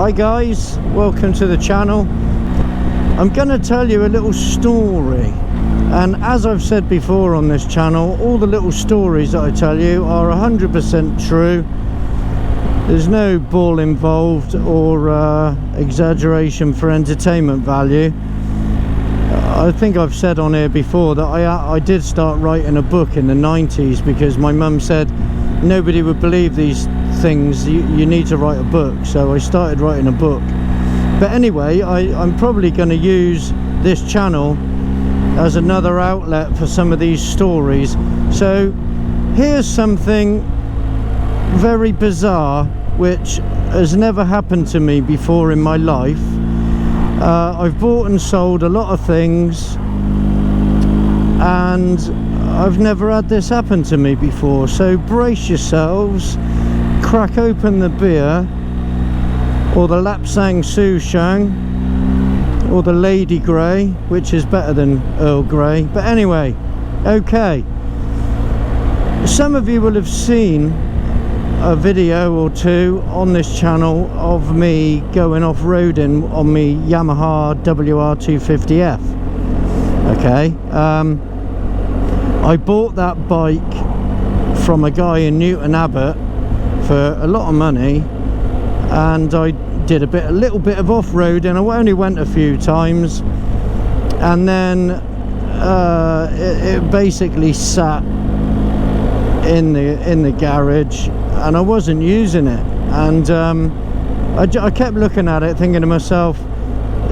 Hi guys, welcome to the channel. I'm gonna tell you a little story, and as I've said before on this channel, all the little stories that I tell you are 100% true. There's no bull involved or exaggeration for entertainment value. I think I've said on here before that I did start writing a book in the 90s because my mum said nobody would believe these things, you need to write a book. So I started writing a book. But anyway, I'm probably going to use this channel as another outlet for some of these stories. So here's something very bizarre which has never happened to me before in my life. I've bought and sold a lot of things, and I've never had this happen to me before. So brace yourselves, crack open the beer, or the Lapsang Souchong, or the Lady Grey, which is better than Earl Grey. But anyway, okay. Some of you will have seen a video or two on this channel of me going off-roading on me Yamaha WR250F. Okay, I bought that bike from a guy in Newton Abbot for a lot of money, and I did a little bit of off-roading. I only went a few times, and then it basically sat in the garage, and I wasn't using it. And I kept looking at it, thinking to myself,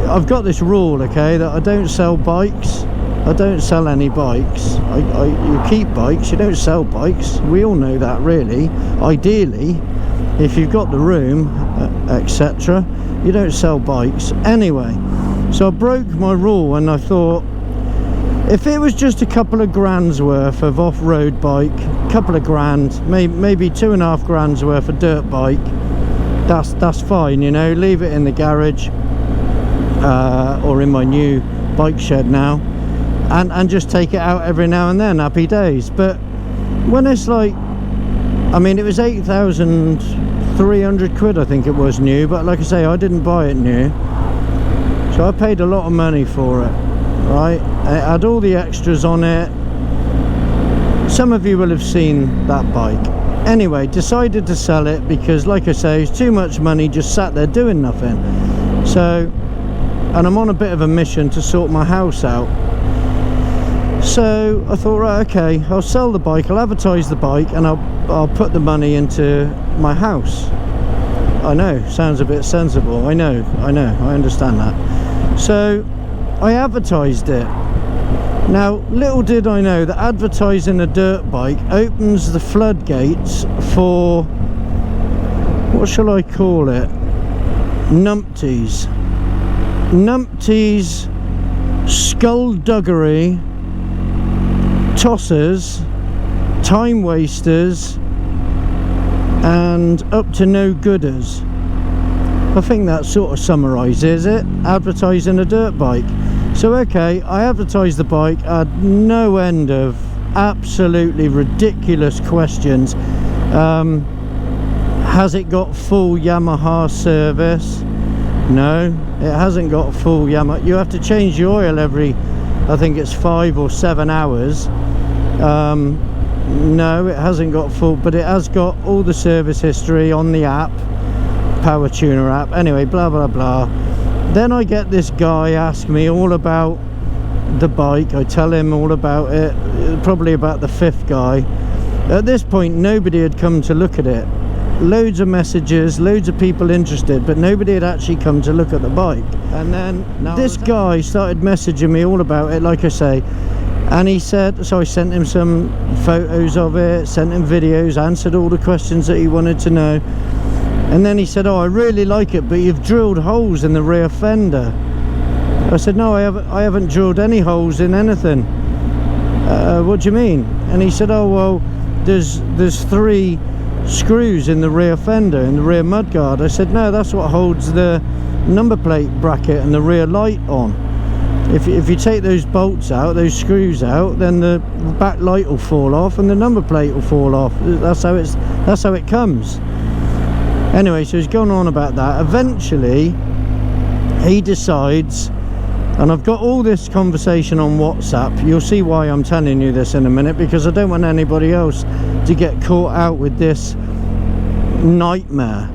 I've got this rule, okay, that I don't sell bikes. I don't sell any bikes. You keep bikes, you don't sell bikes. We all know that, really. Ideally, if you've got the room, etc., you don't sell bikes. Anyway, so I broke my rule, and I thought, if it was just a couple of grand's worth of off-road bike, couple of grand, maybe 2.5 grand's worth of dirt bike, that's fine, you know. Leave it in the garage or in my new bike shed now, and just take it out every now and then. Happy days. But when it's like, I mean, it was 8,300 quid, I think it was, new. But like I say, I didn't buy it new, so I paid a lot of money for it, right? It had all the extras on it. Some of you will have seen that bike. Anyway, decided to sell it because, like I say, it's too much money just sat there doing nothing. So, and I'm on a bit of a mission to sort my house out. So I thought, right, okay, I'll sell the bike, I'll advertise the bike, and I'll put the money into my house. I know, sounds a bit sensible. I know, I understand that. So I advertised it. Now, little did I know that advertising a dirt bike opens the floodgates for, what shall I call it, numpties, skullduggery, tossers, time wasters, and up to no gooders. I think that sort of summarises it, advertising a dirt bike. So okay, I advertised the bike, I had no end of absolutely ridiculous questions. Has it got full Yamaha service? No, it hasn't got full Yamaha. You have to change the oil every, I think it's 5 or 7 hours. No, it hasn't got full, but it has got all the service history on the app, Power Tuner app. Anyway, blah blah blah. Then I get this guy ask me all about the bike. I tell him all about it, probably about the 5th guy. At this point, nobody had come to look at it. Loads of messages, loads of people interested, but nobody had actually come to look at the bike. And then this guy started messaging me all about it, like I say, and he said, so I sent him some photos of it, sent him videos, answered all the questions that he wanted to know. And then he said, oh, I really like it, but you've drilled holes in the rear fender. I said, no, I haven't drilled any holes in anything. What do you mean? And he said, oh, well, there's 3 screws in the rear fender, in the rear mudguard. I said, no, that's what holds the number plate bracket and the rear light on. If you take those bolts out, those screws out, then the back light will fall off and the number plate will fall off. That's how it comes. Anyway, so he's gone on about that. Eventually he decides, and I've got all this conversation on WhatsApp, you'll see why I'm telling you this in a minute, because I don't want anybody else to get caught out with this nightmare.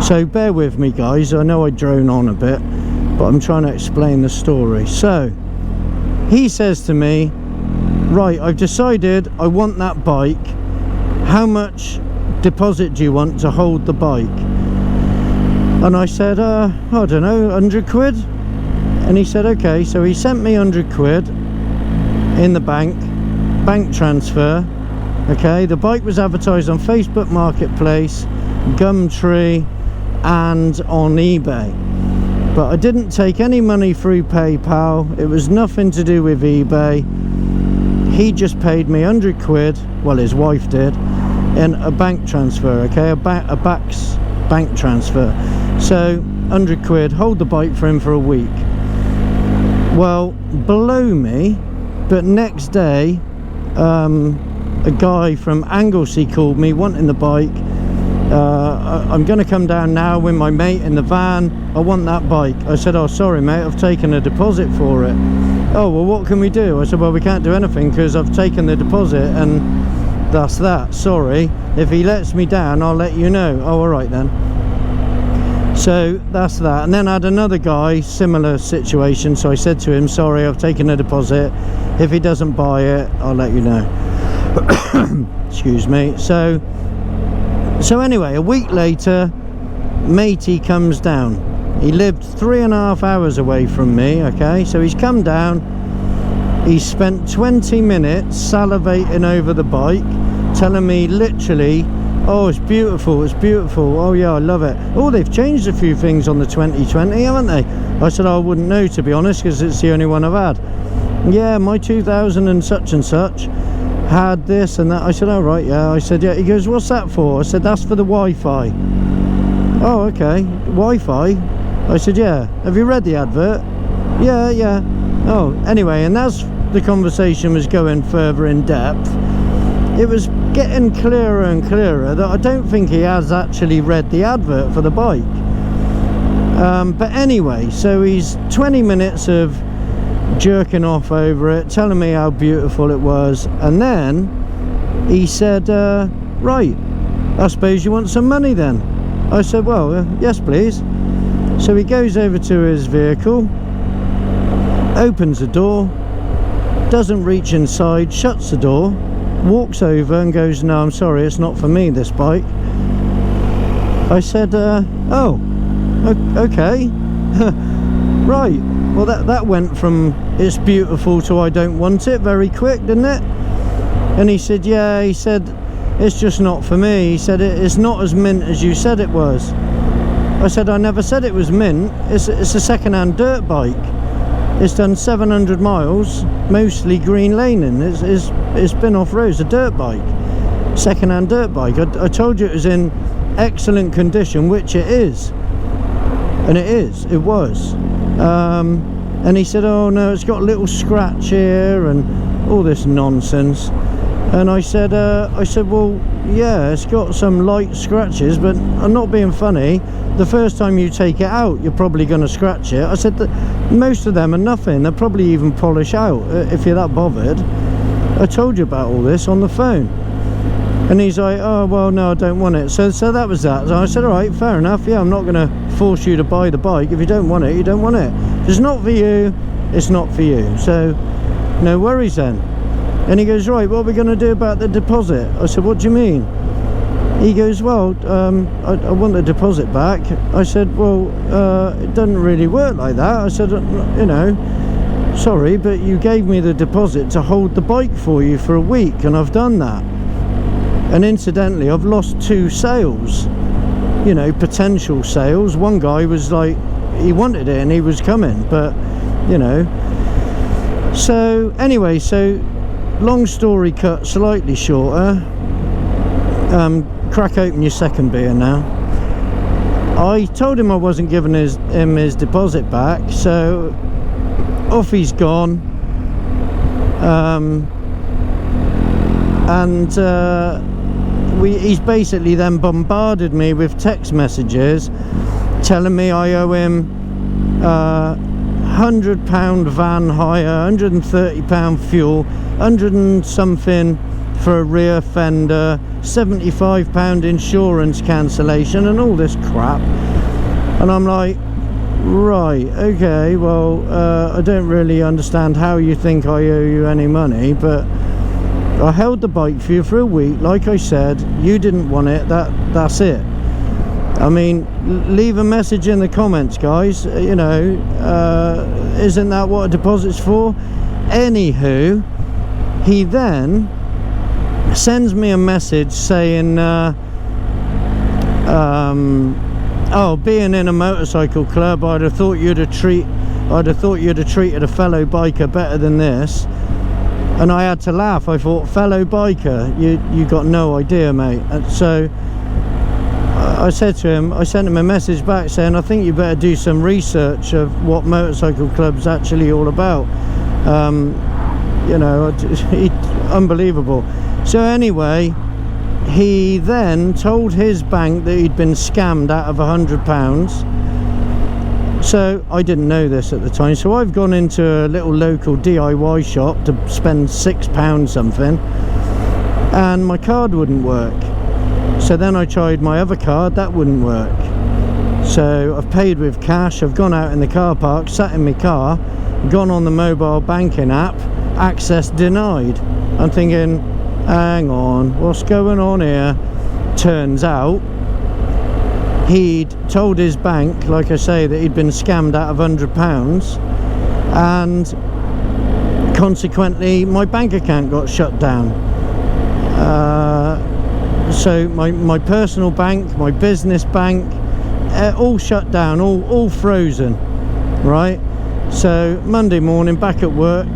So bear with me, guys. I know I drone on a bit, but I'm trying to explain the story. So he says to me, right, I've decided I want that bike. How much deposit do you want to hold the bike? And I said, I don't know, 100 quid. And he said, okay. So he sent me 100 quid in the bank transfer. Okay, the bike was advertised on Facebook Marketplace, Gumtree, and on eBay. But I didn't take any money through PayPal. It was nothing to do with eBay. He just paid me 100 quid, well, his wife did, in a bank transfer, okay, a bank transfer. So 100 quid, hold the bike for him for a week. Well, below me, but next day, a guy from Anglesey called me wanting the bike. I'm going to come down now with my mate in the van. I want that bike. I said, oh, sorry mate, I've taken a deposit for it. Oh, well, what can we do? I said, well, we can't do anything because I've taken the deposit and that's that. Sorry. If he lets me down, I'll let you know. Oh, all right then. So that's that. And then I had another guy, similar situation. So I said to him, sorry, I've taken a deposit. If he doesn't buy it, I'll let you know. Excuse me. So anyway, a week later, matey comes down. He lived 3.5 hours away from me, okay? So he's come down. He spent 20 minutes salivating over the bike, telling me literally, oh, it's beautiful, it's beautiful. Oh yeah, I love it. Oh, they've changed a few things on the 2020, haven't they? I said, I wouldn't know, to be honest, because it's the only one I've had. Yeah, my 2000 and such had this and that. I said, oh right, yeah. I said, yeah. He goes, what's that for? I said, that's for the Wi-Fi. Oh, okay. Wi-Fi? I said, yeah. Have you read the advert? Yeah. Oh, anyway, and as the conversation was going further in depth, it was getting clearer and clearer that I don't think he has actually read the advert for the bike. But anyway, so he's 20 minutes of jerking off over it, telling me how beautiful it was, and then he said, right, I suppose you want some money then? I said, well, yes please. So he goes over to his vehicle, opens the door, doesn't reach inside, shuts the door, walks over and goes, no, I'm sorry, it's not for me, this bike. I said, oh, okay. Right. Well, that went from it's beautiful to I don't want it very quick, didn't it? And he said, yeah, he said, it's just not for me. He said, it's not as mint as you said it was. I said, I never said it was mint. It's a second-hand dirt bike. It's done 700 miles, mostly green laning. It's been off-road. It's a dirt bike, second-hand dirt bike. I told you it was in excellent condition, which it is. And it was. And he said, oh no, it's got a little scratch here and all this nonsense. And I said, well, yeah, it's got some light scratches, but I'm not being funny. The first time you take it out, you're probably going to scratch it. I said that most of them are nothing. They'll probably even polish out if you're that bothered. I told you about all this on the phone. And he's like, oh, well, no, I don't want it. So that was that. So I said, all right, fair enough. Yeah, I'm not going to force you to buy the bike. If you don't want it, you don't want it. If it's not for you, it's not for you. So no worries then. And he goes, right, what are we going to do about the deposit? I said, what do you mean? He goes, well, I want the deposit back. I said, well, it doesn't really work like that. I said, you know, sorry, but you gave me the deposit to hold the bike for you for a week, and I've done that. And incidentally, I've lost 2 sales, you know, potential sales. One guy was like, he wanted it and he was coming, but, you know. So, anyway, so, long story cut slightly shorter. Crack open your second beer now. I told him I wasn't giving him his deposit back, so off he's gone. he's basically then bombarded me with text messages telling me I owe him £100 van hire, £130 fuel, 100 and something for a rear fender, £75 insurance cancellation, and all this crap. And I'm like, right, okay, well, I don't really understand how you think I owe you any money, but I held the bike for you for a week. Like I said, you didn't want it, that's it. I mean, leave a message in the comments, guys, you know, isn't that what a deposit's for? Anywho, he then sends me a message saying, oh, being in a motorcycle club, I'd have thought you'd have treated a fellow biker better than this. And I had to laugh. I thought, fellow biker, you got no idea, mate. And so I said to him, I sent him a message back saying, I think you better do some research of what motorcycle club's actually all about. You know, unbelievable. So anyway, he then told his bank that he'd been scammed out of £100. So I didn't know this at the time, so I've gone into a little local DIY shop to spend £6 something, and my card wouldn't work. So then I tried my other card, that wouldn't work. So I've paid with cash, I've gone out in the car park, sat in my car, gone on the mobile banking app, access denied. I'm thinking, hang on, what's going on here? Turns out he'd told his bank, like I say, that he'd been scammed out of £100, and consequently my bank account got shut down. So my personal bank, my business bank, all shut down, all frozen, right? So Monday morning, back at work,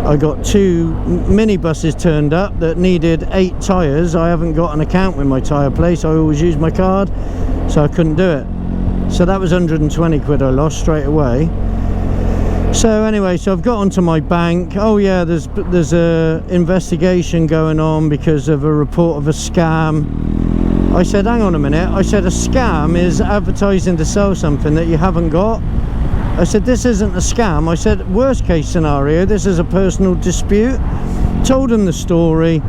I got 2 minibuses turned up that needed 8 tyres. I haven't got an account with my tyre place. I always use my card, so I couldn't do it. So that was 120 quid I lost straight away. So anyway, so I've got onto my bank. Oh yeah, there's a investigation going on because of a report of a scam. I said, hang on a minute. I said, a scam is advertising to sell something that you haven't got. I said, this isn't a scam. I said, worst case scenario, this is a personal dispute. Told them the story.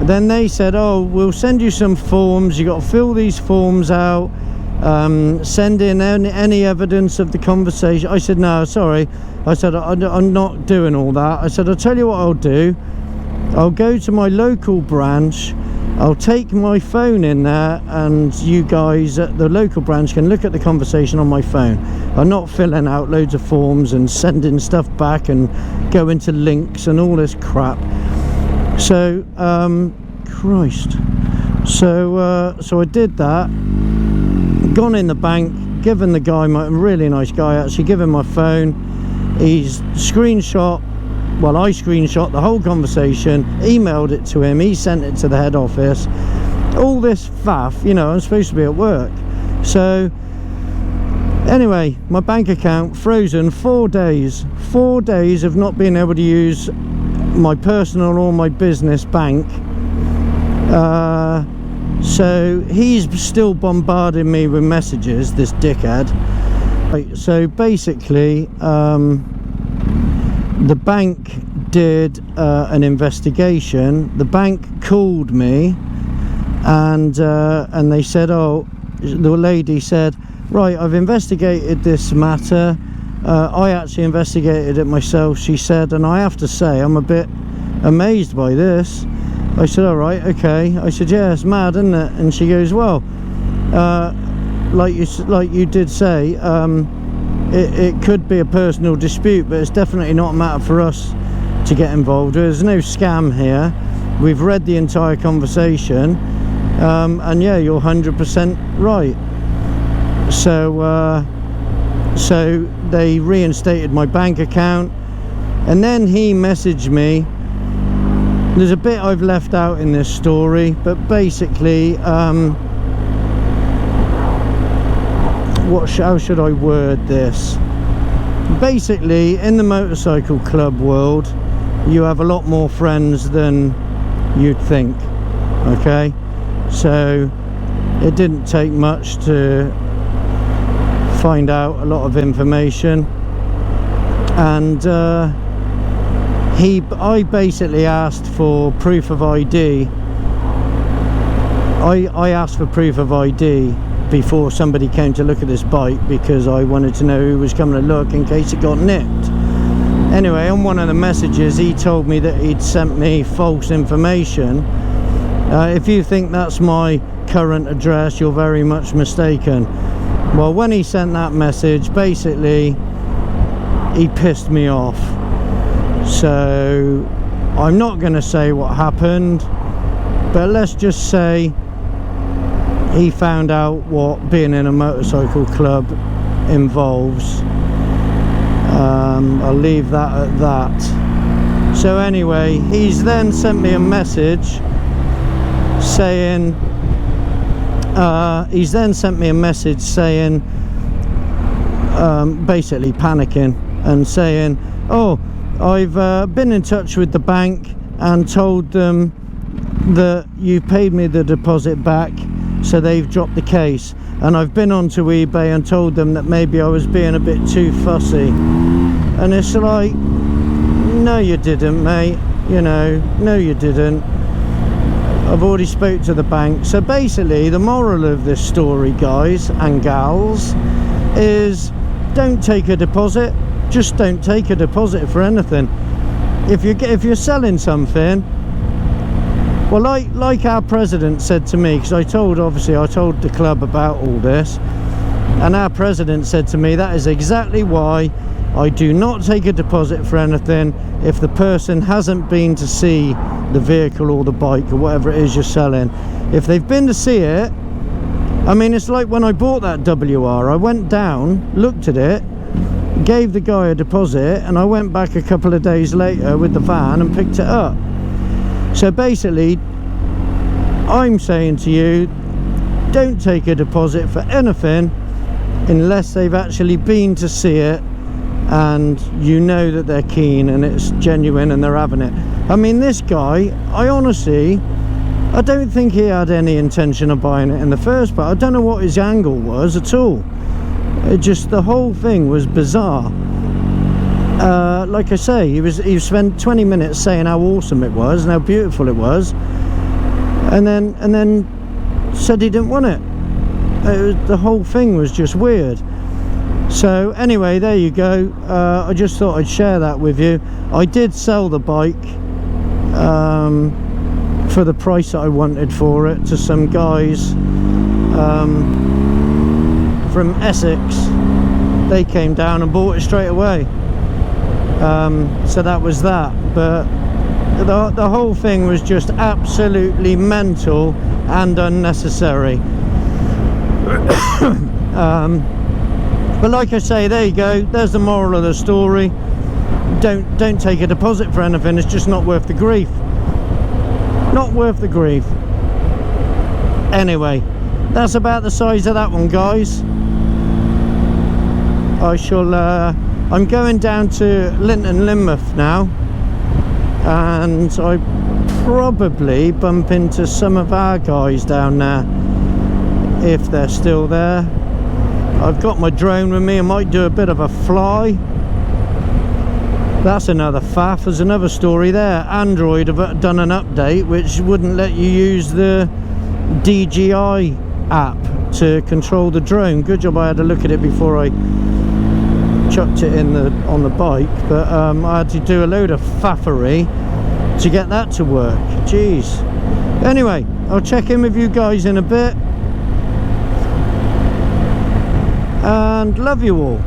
Then they said, oh, we'll send you some forms. You got to fill these forms out. Send in any evidence of the conversation. I said, no, sorry. I said, I'm not doing all that. I said, I'll tell you what I'll do. I'll go to my local branch. I'll take my phone in there, and you guys at the local branch can look at the conversation on my phone. I'm not filling out loads of forms and sending stuff back and going to links and all this crap. So Christ. So I did that, gone in the bank, given the guy, a really nice guy actually, given my phone. He's screenshot, well, I screenshot the whole conversation, emailed it to him, he sent it to the head office. All this faff, you know, I'm supposed to be at work. So anyway, my bank account frozen 4 days. 4 days of not being able to use my personal or my business bank. So he's still bombarding me with messages, this dickhead. Right, so basically, the bank did an investigation. The bank called me, and they said, oh, the lady said, right, I've investigated this matter. I actually investigated it myself, she said, and I have to say I'm a bit amazed by this. I said, all right, okay. I said, yeah, it's mad, isn't it? And she goes, well, like you did say, it could be a personal dispute, but it's definitely not a matter for us to get involved with. There's no scam here. We've read the entire conversation, and yeah, you're 100% right. So they reinstated my bank account, and then he messaged me. There's a bit I've left out in this story, but basically, how should I word this? Basically, in the motorcycle club world, you have a lot more friends than you'd think. Okay, so it didn't take much to find out a lot of information, and I basically asked for proof of ID. I asked for proof of ID before somebody came to look at this bike, because I wanted to know who was coming to look in case it got nicked. Anyway, on one of the messages he told me that he'd sent me false information. If you think that's my current address, you're very much mistaken. Well, when he sent that message, basically he pissed me off. So I'm not going to say what happened, but let's just say he found out what being in a motorcycle club involves. I'll leave that at that. So anyway, he's then sent me a message saying basically panicking and saying, oh, I've been in touch with the bank and told them that you paid me the deposit back, so they've dropped the case, and I've been onto eBay and told them that maybe I was being a bit too fussy. And it's like, no you didn't, mate, you know, no you didn't. I've already spoke to the bank. So basically the moral of this story, guys and gals, is don't take a deposit. Just don't take a deposit for anything. If you're selling something, well, like our president said to me, because I told the club about all this, and our president said to me, that is exactly why I do not take a deposit for anything if the person hasn't been to see the vehicle or the bike or whatever it is you're selling. If they've been to see it, I mean, it's like when I bought that WR, I went down, looked at it, gave the guy a deposit, and I went back a couple of days later with the van and picked it up. So basically I'm saying to you, don't take a deposit for anything unless they've actually been to see it and you know that they're keen and it's genuine and they're having it. I mean, this guy, I don't think he had any intention of buying it in the first place. I don't know what his angle was at all. It just, the whole thing was bizarre. Like I say, he spent 20 minutes saying how awesome it was and how beautiful it was, and then said he didn't want it. The whole thing was just weird. So anyway, there you go. I just thought I'd share that with you. I did sell the bike for the price that I wanted for it to some guys from Essex. They came down and bought it straight away. So that was that. But the whole thing was just absolutely mental and unnecessary. But like I say, there you go, there's the moral of the story. Don't take a deposit for anything. It's just not worth the grief. Not worth the grief. Anyway, that's about the size of that one, guys. I'm going down to Linton Lynmouth now, and I probably bump into some of our guys down there if they're still there. I've got my drone with me. I might do a bit of a fly. That's another faff. There's another story there. Android have done an update which wouldn't let you use the DJI app to control the drone. Good job I had a look at it before I chucked it on the bike, but I had to do a load of faffery to get that to work. Jeez. Anyway, I'll check in with you guys in a bit, and love you all.